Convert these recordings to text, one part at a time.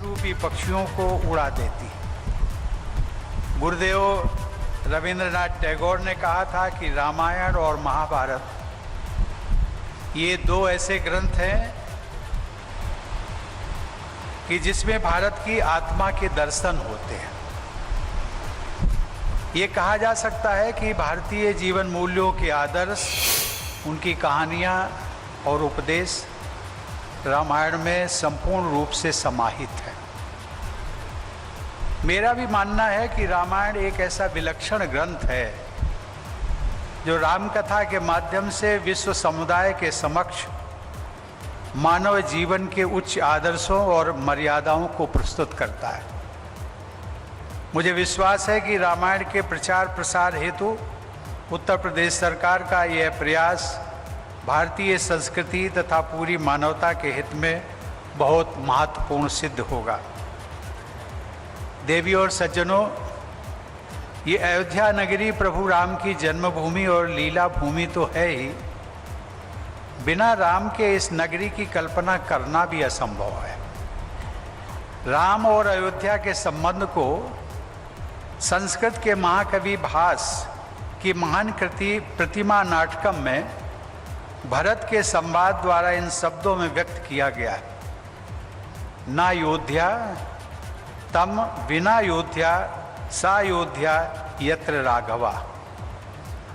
रूपी पक्षियों को उड़ा देती। गुरुदेव रविंद्रनाथ टैगोर ने कहा था कि रामायण और महाभारत ये दो ऐसे ग्रंथ हैं कि जिसमें भारत की आत्मा के दर्शन होते हैं। ये कहा जा सकता है कि भारतीय जीवन मूल्यों के आदर्श, उनकी कहानियाँ और उपदेश रामायण में संपूर्ण रूप से समाहित है। मेरा भी मानना है कि रामायण एक ऐसा विलक्षण ग्रंथ है जो राम कथा के माध्यम से विश्व समुदाय के समक्ष मानव जीवन के उच्च आदर्शों और मर्यादाओं को प्रस्तुत करता है। मुझे विश्वास है कि रामायण के प्रचार प्रसार हेतु उत्तर प्रदेश सरकार का यह प्रयास भारतीय संस्कृति तथा पूरी मानवता के हित में बहुत महत्वपूर्ण सिद्ध होगा। देवी और सज्जनों, ये अयोध्या नगरी प्रभु राम की जन्मभूमि और लीला भूमि तो है ही, बिना राम के इस नगरी की कल्पना करना भी असंभव है। राम और अयोध्या के संबंध को संस्कृत के महाकवि भास की महान कृति प्रतिमा नाटकम में भरत के संवाद द्वारा इन शब्दों में व्यक्त किया गया है। ना योध्या तम विना योध्या सा योध्या यत्र राघवा,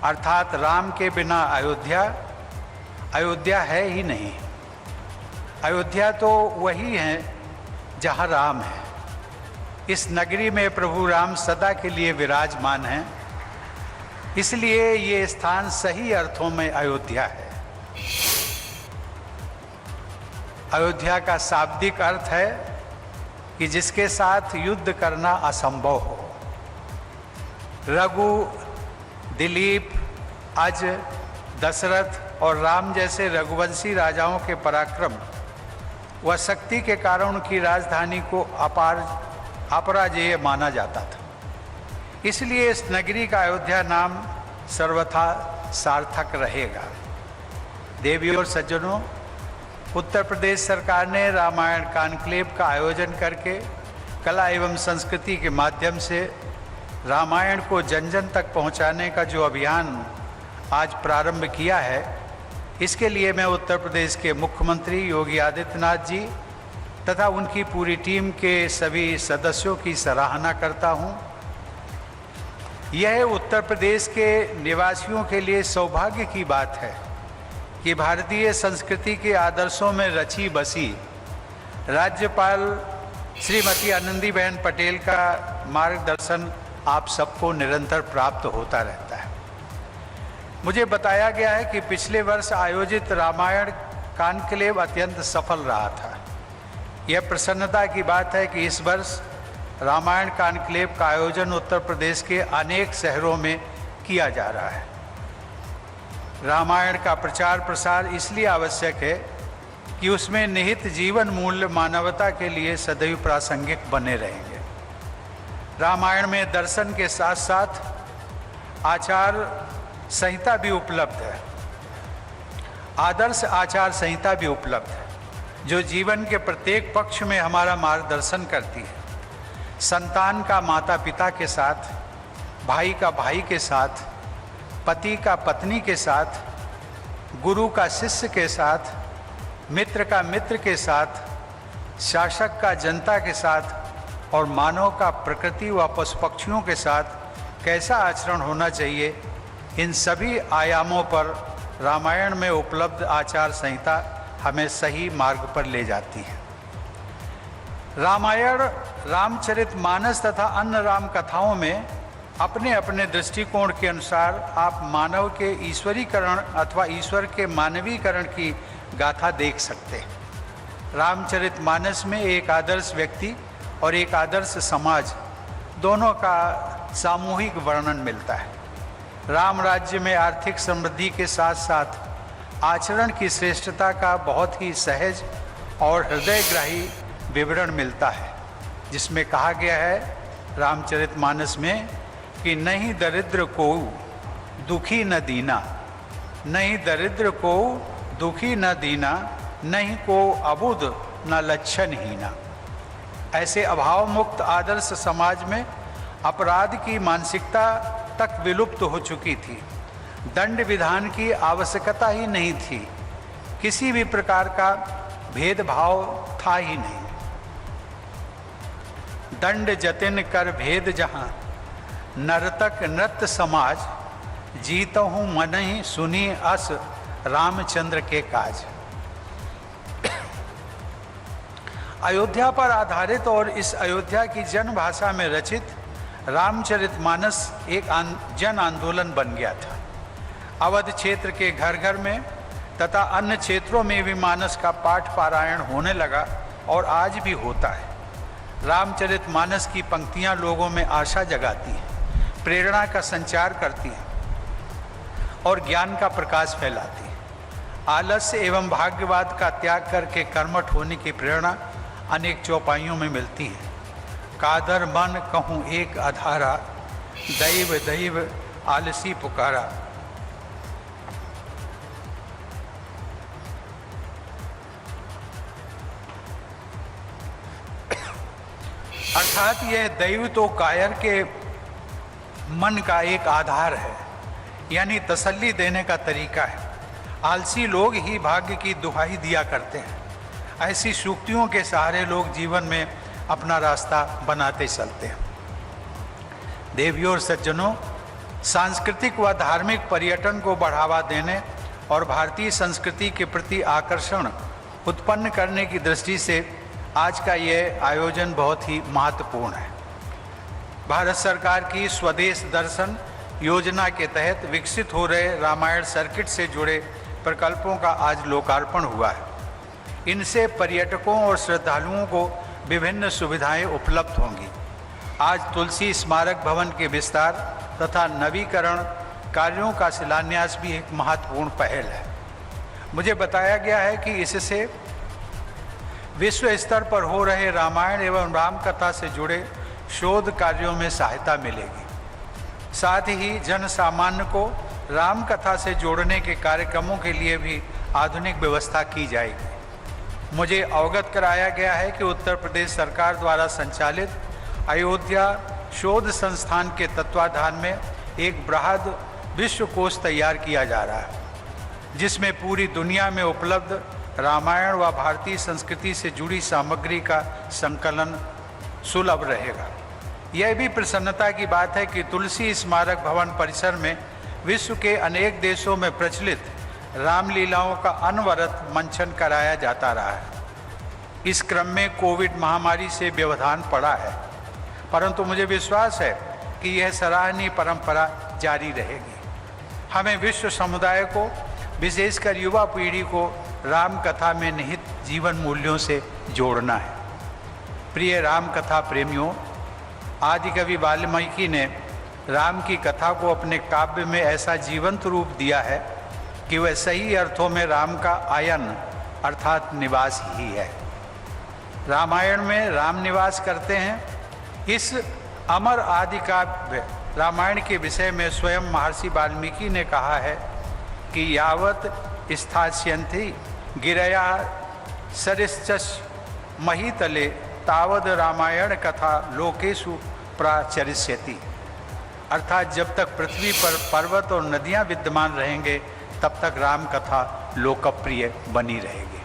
अर्थात राम के बिना अयोध्या अयोध्या है ही नहीं। अयोध्या तो वही है जहाँ राम है। इस नगरी में प्रभु राम सदा के लिए विराजमान हैं, इसलिए ये स्थान सही अर्थों में अयोध्या है। अयोध्या का शाब्दिक अर्थ है कि जिसके साथ युद्ध करना असंभव हो। रघु, दिलीप, अज, दशरथ और राम जैसे रघुवंशी राजाओं के पराक्रम व शक्ति के कारण उनकी राजधानी को अपराजेय माना जाता था। इसलिए इस नगरी का अयोध्या नाम सर्वथा सार्थक रहेगा। देवी और सज्जनों, उत्तर प्रदेश सरकार ने रामायण कॉन्क्लेव का आयोजन करके कला एवं संस्कृति के माध्यम से रामायण को जन जन तक पहुंचाने का जो अभियान आज प्रारंभ किया है, इसके लिए मैं उत्तर प्रदेश के मुख्यमंत्री योगी आदित्यनाथ जी तथा उनकी पूरी टीम के सभी सदस्यों की सराहना करता हूं। यह उत्तर प्रदेश के निवासियों के लिए सौभाग्य की बात है कि भारतीय संस्कृति के आदर्शों में रची बसी राज्यपाल श्रीमती आनंदीबेन पटेल का मार्गदर्शन आप सबको निरंतर प्राप्त होता रहता है। मुझे बताया गया है कि पिछले वर्ष आयोजित रामायण कॉन्क्लेव अत्यंत सफल रहा था। यह प्रसन्नता की बात है कि इस वर्ष रामायण कॉन्क्लेव का आयोजन उत्तर प्रदेश के अनेक शहरों में किया जा रहा है। रामायण का प्रचार प्रसार इसलिए आवश्यक है कि उसमें निहित जीवन मूल्य मानवता के लिए सदैव प्रासंगिक बने रहेंगे। रामायण में दर्शन के साथ साथ आचार संहिता भी उपलब्ध है, आदर्श आचार संहिता भी उपलब्ध है, जो जीवन के प्रत्येक पक्ष में हमारा मार्गदर्शन करती है। संतान का माता पिता के साथ, भाई का भाई के साथ, पति का पत्नी के साथ, गुरु का शिष्य के साथ, मित्र का मित्र के साथ, शासक का जनता के साथ और मानव का प्रकृति व पशु पक्षियों के साथ कैसा आचरण होना चाहिए, इन सभी आयामों पर रामायण में उपलब्ध आचार संहिता हमें सही मार्ग पर ले जाती है। रामायण, रामचरितमानस तथा अन्य राम कथाओं में अपने अपने दृष्टिकोण के अनुसार आप मानव के ईश्वरीकरण अथवा ईश्वर के मानवीकरण की गाथा देख सकते हैं। रामचरितमानस में एक आदर्श व्यक्ति और एक आदर्श समाज दोनों का सामूहिक वर्णन मिलता है। राम राज्य में आर्थिक समृद्धि के साथ साथ आचरण की श्रेष्ठता का बहुत ही सहज और हृदयग्राही विवरण मिलता है, जिसमें कहा गया है रामचरितमानस में कि नहीं दरिद्र को दुखी न दीना, नहीं दरिद्र को दुखी न दीना, नहीं को अबुध न लक्षण हीना। ऐसे अभाव मुक्त आदर्श समाज में अपराध की मानसिकता तक विलुप्त हो चुकी थी। दंड विधान की आवश्यकता ही नहीं थी, किसी भी प्रकार का भेदभाव था ही नहीं। दंड जतिन कर भेद जहाँ, नर्तक नृत्य समाज, जीतहूँ मन ही सुनी अस रामचंद्र के काज। अयोध्या पर आधारित और इस अयोध्या की जन भाषा में रचित रामचरितमानस एक जन आंदोलन बन गया था। अवध क्षेत्र के घर घर में तथा अन्य क्षेत्रों में भी मानस का पाठ पारायण होने लगा और आज भी होता है। रामचरितमानस की पंक्तियां लोगों में आशा जगाती हैं, प्रेरणा का संचार करती हैं और ज्ञान का प्रकाश फैलाती हैं। आलस्य एवं भाग्यवाद का त्याग करके कर्मठ होने की प्रेरणा अनेक चौपाइयों में मिलती है। कादर मन कहूँ एक अधारा, दैव दैव आलसी पुकारा। अर्थात यह दैव तो कायर के मन का एक आधार है, यानी तसल्ली देने का तरीका है। आलसी लोग ही भाग्य की दुहाई दिया करते हैं। ऐसी सूक्तियों के सहारे लोग जीवन में अपना रास्ता बनाते चलते हैं। देवियों और सज्जनों, सांस्कृतिक व धार्मिक पर्यटन को बढ़ावा देने और भारतीय संस्कृति के प्रति आकर्षण उत्पन्न करने की दृष्टि से आज का यह आयोजन बहुत ही महत्वपूर्ण है। भारत सरकार की स्वदेश दर्शन योजना के तहत विकसित हो रहे रामायण सर्किट से जुड़े प्रकल्पों का आज लोकार्पण हुआ है। इनसे पर्यटकों और श्रद्धालुओं को विभिन्न सुविधाएं उपलब्ध होंगी। आज तुलसी स्मारक भवन के विस्तार तथा नवीकरण कार्यों का शिलान्यास भी एक महत्वपूर्ण पहल है। मुझे बताया गया है कि इससे विश्व स्तर पर हो रहे रामायण एवं राम कथा से जुड़े शोध कार्यों में सहायता मिलेगी। साथ ही जन सामान्य को राम कथा से जोड़ने के कार्यक्रमों के लिए भी आधुनिक व्यवस्था की जाएगी। मुझे अवगत कराया गया है कि उत्तर प्रदेश सरकार द्वारा संचालित अयोध्या शोध संस्थान के तत्वाधान में एक बृहद विश्वकोश तैयार किया जा रहा है, जिसमें पूरी दुनिया में उपलब्ध रामायण व भारतीय संस्कृति से जुड़ी सामग्री का संकलन सुलभ रहेगा। यह भी प्रसन्नता की बात है कि तुलसी स्मारक भवन परिसर में विश्व के अनेक देशों में प्रचलित रामलीलाओं का अनवरत मंचन कराया जाता रहा है। इस क्रम में कोविड महामारी से व्यवधान पड़ा है, परंतु मुझे विश्वास है कि यह सराहनीय परंपरा जारी रहेगी। हमें विश्व समुदाय को, विशेषकर युवा पीढ़ी को राम कथा में निहित जीवन मूल्यों से जोड़ना है। प्रिय राम कथा प्रेमियों, आदिकवि वाल्मीकि ने राम की कथा को अपने काव्य में ऐसा जीवंत रूप दिया है कि वह सही अर्थों में राम का आयन अर्थात निवास ही है। रामायण में राम निवास करते हैं। इस अमर आदि काव्य रामायण के विषय में स्वयं महर्षि वाल्मीकि ने कहा है कि यावत स्थास्यन्ति गिरया सरिश्च महीतले तावद रामायण कथा लोकेषु प्राचरिष्यति। अर्थात जब तक पृथ्वी पर पर्वत और नदियां विद्यमान रहेंगे तब तक राम कथा लोकप्रिय बनी रहेगी।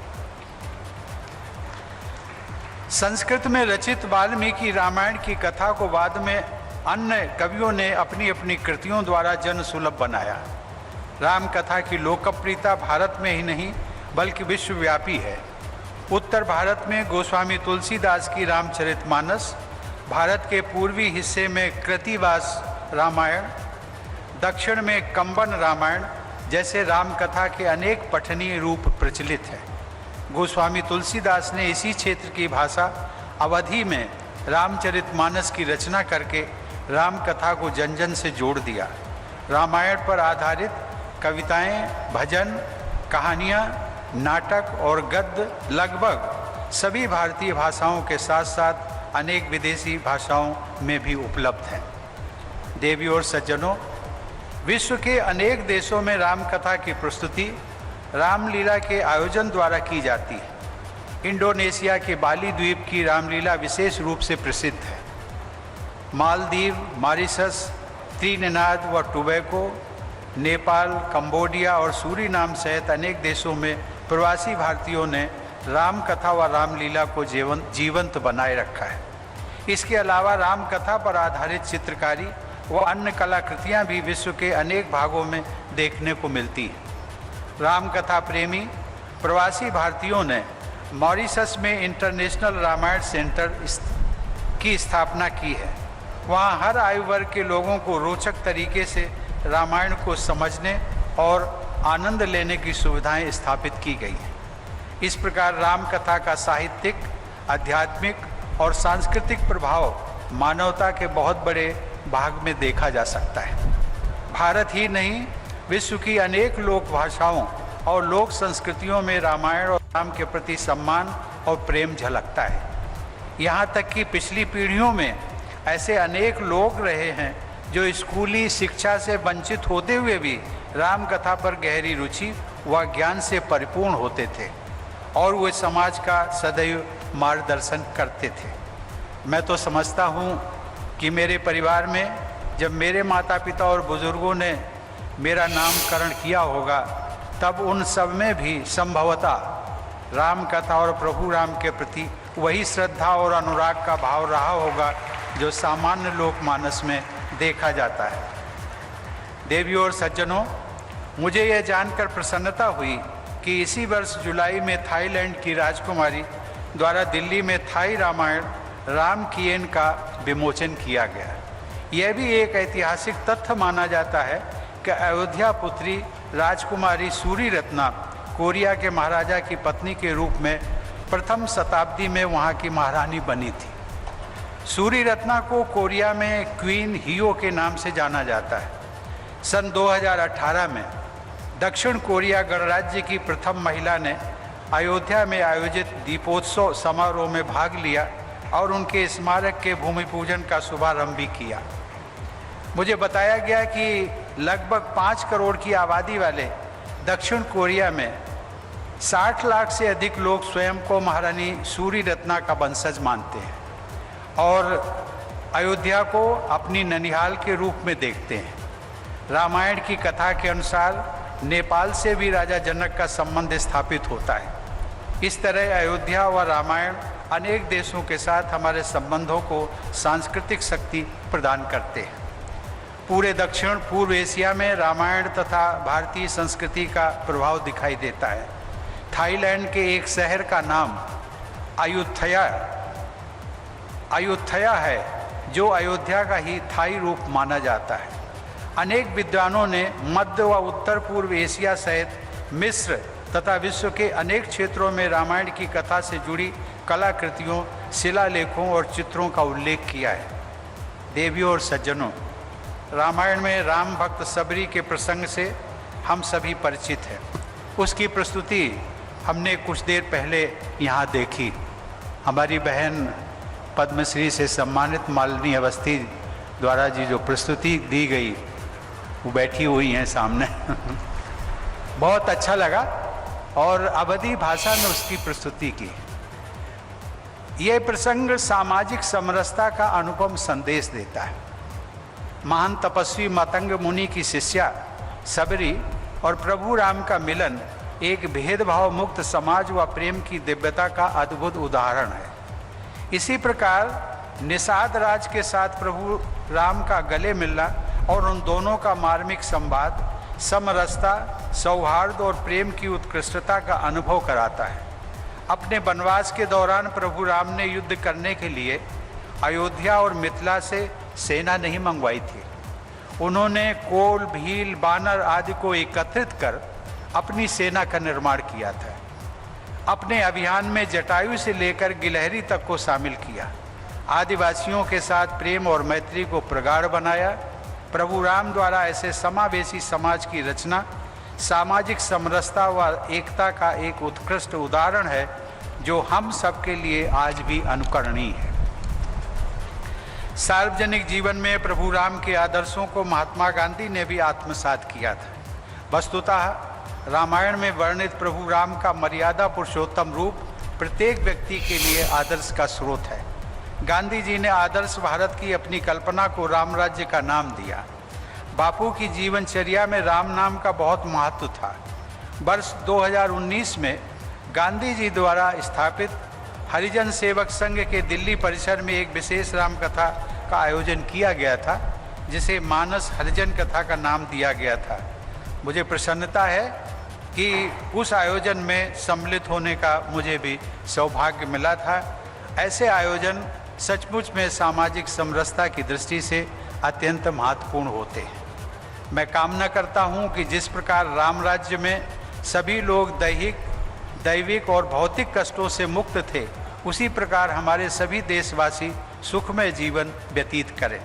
संस्कृत में रचित वाल्मीकि रामायण की कथा को बाद में अन्य कवियों ने अपनी अपनी कृतियों द्वारा जन सुलभ बनाया। राम कथा की लोकप्रियता भारत में ही नहीं बल्कि विश्वव्यापी है। उत्तर भारत में गोस्वामी तुलसीदास की रामचरितमानस, भारत के पूर्वी हिस्से में कृतिवास रामायण, दक्षिण में कंबन रामायण जैसे राम कथा के अनेक पठनीय रूप प्रचलित हैं। गोस्वामी तुलसीदास ने इसी क्षेत्र की भाषा अवधी में रामचरितमानस की रचना करके राम कथा को जन जन से जोड़ दिया। रामायण पर आधारित कविताएं, भजन, कहानियाँ, नाटक और गद्य लगभग सभी भारतीय भाषाओं के साथ साथ अनेक विदेशी भाषाओं में भी उपलब्ध हैं। देवियों और सज्जनों, विश्व के अनेक देशों में राम कथा की प्रस्तुति रामलीला के आयोजन द्वारा की जाती है। इंडोनेशिया के बाली द्वीप की रामलीला विशेष रूप से प्रसिद्ध है। मालदीव, मॉरिशस, त्रिनिदाद व टोबैगो, नेपाल, कंबोडिया और सूरीनाम सहित अनेक देशों में प्रवासी भारतीयों ने राम कथा व रामलीला को जीवंत बनाए रखा है। इसके अलावा राम कथा पर आधारित चित्रकारी व अन्य कलाकृतियाँ भी विश्व के अनेक भागों में देखने को मिलती हैं। राम कथा प्रेमी प्रवासी भारतीयों ने मॉरिशस में इंटरनेशनल रामायण सेंटर की स्थापना की है। वहाँ हर आयु वर्ग के लोगों को रोचक तरीके से रामायण को समझने और आनंद लेने की सुविधाएं स्थापित की गई हैं। इस प्रकार राम कथा का साहित्यिक, आध्यात्मिक और सांस्कृतिक प्रभाव मानवता के बहुत बड़े भाग में देखा जा सकता है। भारत ही नहीं, विश्व की अनेक लोक भाषाओं और लोक संस्कृतियों में रामायण और राम के प्रति सम्मान और प्रेम झलकता है। यहाँ तक कि पिछली पीढ़ियों में ऐसे अनेक लोग रहे हैं जो स्कूली शिक्षा से वंचित होते हुए भी राम कथा पर गहरी रुचि व ज्ञान से परिपूर्ण होते थे और वे समाज का सदैव मार्गदर्शन करते थे। मैं तो समझता हूँ कि मेरे परिवार में जब मेरे माता पिता और बुजुर्गों ने मेरा नामकरण किया होगा तब उन सब में भी संभवतः राम कथा और प्रभु राम के प्रति वही श्रद्धा और अनुराग का भाव रहा होगा जो सामान्य लोकमानस में देखा जाता है। देवियों और सज्जनों, मुझे यह जानकर प्रसन्नता हुई कि इसी वर्ष जुलाई में थाईलैंड की राजकुमारी द्वारा दिल्ली में थाई रामायण राम किएन का विमोचन किया गया। यह भी एक ऐतिहासिक तथ्य माना जाता है कि अयोध्या पुत्री राजकुमारी सूरीरत्ना कोरिया के महाराजा की पत्नी के रूप में प्रथम शताब्दी में वहाँ की महारानी बनी थी। सूरीरत्ना को कोरिया में क्वीन हियो के नाम से जाना जाता है। सन 2018 में दक्षिण कोरिया गणराज्य की प्रथम महिला ने अयोध्या में आयोजित दीपोत्सव समारोह में भाग लिया और उनके स्मारक के भूमि पूजन का शुभारंभ भी किया। मुझे बताया गया कि लगभग 5 करोड़ की आबादी वाले दक्षिण कोरिया में 60 लाख से अधिक लोग स्वयं को महारानी सूरीरत्ना का वंशज मानते हैं और अयोध्या को अपनी ननिहाल के रूप में देखते हैं। रामायण की कथा के अनुसार नेपाल से भी राजा जनक का संबंध स्थापित होता है। इस तरह अयोध्या व रामायण अनेक देशों के साथ हमारे संबंधों को सांस्कृतिक शक्ति प्रदान करते हैं। पूरे दक्षिण पूर्व एशिया में रामायण तथा भारतीय संस्कृति का प्रभाव दिखाई देता है। थाईलैंड के एक शहर का नाम अयुथया है जो अयोध्या का ही थाई रूप माना जाता है। अनेक विद्वानों ने मध्य व उत्तर पूर्व एशिया सहित मिस्र तथा विश्व के अनेक क्षेत्रों में रामायण की कथा से जुड़ी कलाकृतियों, शिलालेखों और चित्रों का उल्लेख किया है। देवियों और सज्जनों, रामायण में राम भक्त सबरी के प्रसंग से हम सभी परिचित हैं। उसकी प्रस्तुति हमने कुछ देर पहले यहाँ देखी। हमारी बहन पद्मश्री से सम्मानित मालिनी अवस्थी द्वारा जो प्रस्तुति दी गई वो बैठी हुई हैं सामने बहुत अच्छा लगा और अवधी भाषा में उसकी प्रस्तुति की। यह प्रसंग सामाजिक समरसता का अनुपम संदेश देता है। महान तपस्वी मतंग मुनि की शिष्या सबरी और प्रभु राम का मिलन एक भेदभाव मुक्त समाज व प्रेम की दिव्यता का अद्भुत उदाहरण है। इसी प्रकार निषाद राज के साथ प्रभु राम का गले मिलना और उन दोनों का मार्मिक संवाद समरसता, सौहार्द और प्रेम की उत्कृष्टता का अनुभव कराता है। अपने वनवास के दौरान प्रभु राम ने युद्ध करने के लिए अयोध्या और मिथिला से सेना नहीं मंगवाई थी। उन्होंने कोल, भील, बानर आदि को एकत्रित कर अपनी सेना का निर्माण किया था। अपने अभियान में जटायु से लेकर गिलहरी तक को शामिल किया। आदिवासियों के साथ प्रेम और मैत्री को प्रगाढ़ बनाया। प्रभु राम द्वारा ऐसे समावेशी समाज की रचना सामाजिक समरसता व एकता का एक उत्कृष्ट उदाहरण है जो हम सबके लिए आज भी अनुकरणीय है। सार्वजनिक जीवन में प्रभु राम के आदर्शों को महात्मा गांधी ने भी आत्मसात किया था। वस्तुतः रामायण में वर्णित प्रभु राम का मर्यादा पुरुषोत्तम रूप प्रत्येक व्यक्ति के लिए आदर्श का स्रोत है। गांधी जी ने आदर्श भारत की अपनी कल्पना को राम राज्य का नाम दिया। बापू की जीवनचर्या में राम नाम का बहुत महत्व था। वर्ष 2019 में गांधी जी द्वारा स्थापित हरिजन सेवक संघ के दिल्ली परिसर में एक विशेष राम कथा का आयोजन किया गया था, जिसे मानस हरिजन कथा का नाम दिया गया था। मुझे प्रसन्नता है कि उस आयोजन में सम्मिलित होने का मुझे भी सौभाग्य मिला था। ऐसे आयोजन सचमुच में सामाजिक समरसता की दृष्टि से अत्यंत महत्वपूर्ण होते हैं। मैं कामना करता हूं कि जिस प्रकार राम राज्य में सभी लोग दैविक और भौतिक कष्टों से मुक्त थे, उसी प्रकार हमारे सभी देशवासी सुखमय जीवन व्यतीत करें।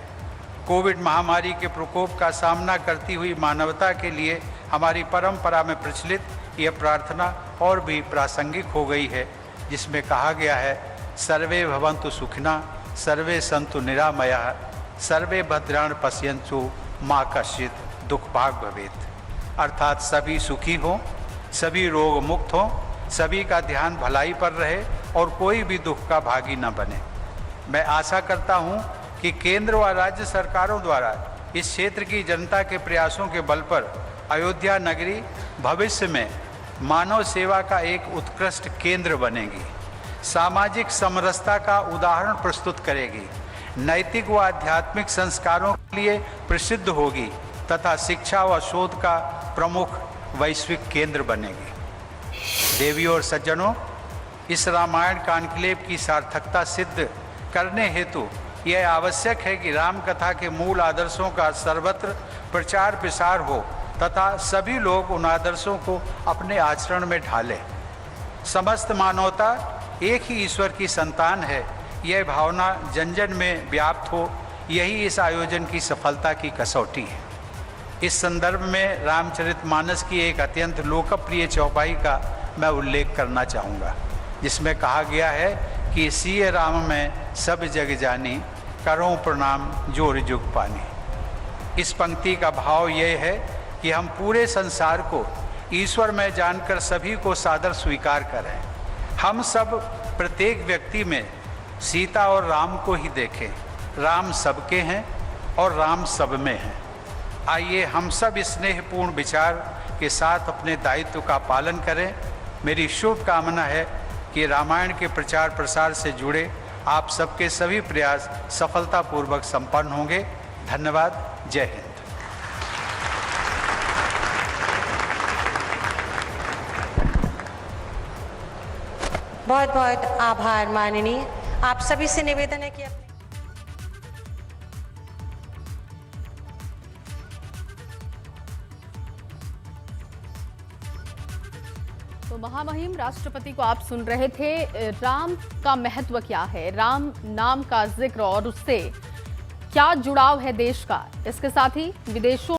कोविड महामारी के प्रकोप का सामना करती हुई मानवता के लिए हमारी परंपरा में प्रचलित यह प्रार्थना और भी प्रासंगिक हो गई है, जिसमें कहा गया है, सर्वे भवन्तु सुखिनः, सर्वे सन्तु निरामयाः, सर्वे भद्राणि पश्यन्तु मा कश्चित् दुःखभाग् भवेत्। अर्थात सभी सुखी हों, सभी रोग मुक्त हों, सभी का ध्यान भलाई पर रहे और कोई भी दुख का भागी न बने। मैं आशा करता हूं कि केंद्र व राज्य सरकारों द्वारा इस क्षेत्र की जनता के प्रयासों के बल पर अयोध्या नगरी भविष्य में मानव सेवा का एक उत्कृष्ट केंद्र बनेगी, सामाजिक समरसता का उदाहरण प्रस्तुत करेगी, नैतिक व आध्यात्मिक संस्कारों के लिए प्रसिद्ध होगी तथा शिक्षा व शोध का प्रमुख वैश्विक केंद्र बनेगी। देवियों और सज्जनों, इस रामायण कॉन्क्लेव की सार्थकता सिद्ध करने हेतु यह आवश्यक है कि राम कथा के मूल आदर्शों का सर्वत्र प्रचार प्रसार हो तथा सभी लोग उन आदर्शों को अपने आचरण में ढालें। समस्त मानवता एक ही ईश्वर की संतान है, यह भावना जन जन में व्याप्त हो, यही इस आयोजन की सफलता की कसौटी है। इस संदर्भ में रामचरितमानस की एक अत्यंत लोकप्रिय चौपाई का मैं उल्लेख करना चाहूँगा, जिसमें कहा गया है कि सिय राम में सब जग जानी, करो प्रणाम जोर जुग पानी। इस पंक्ति का भाव यह है कि हम पूरे संसार को ईश्वर में जानकर सभी को सादर स्वीकार करें। हम सब प्रत्येक व्यक्ति में सीता और राम को ही देखें। राम सबके हैं और राम सब में हैं। आइए हम सब इस स्नेहपूर्ण विचार के साथ अपने दायित्व का पालन करें। मेरी शुभकामना है कि रामायण के प्रचार प्रसार से जुड़े आप सबके सभी प्रयास सफलतापूर्वक संपन्न होंगे। धन्यवाद। जय हिंद। बहुत बहुत आभार माननीय। आप सभी से निवेदन है कि अपने तो महामहिम राष्ट्रपति को आप सुन रहे थे। राम का महत्व क्या है, राम नाम का जिक्र और उससे क्या जुड़ाव है देश का, इसके साथ ही विदेशों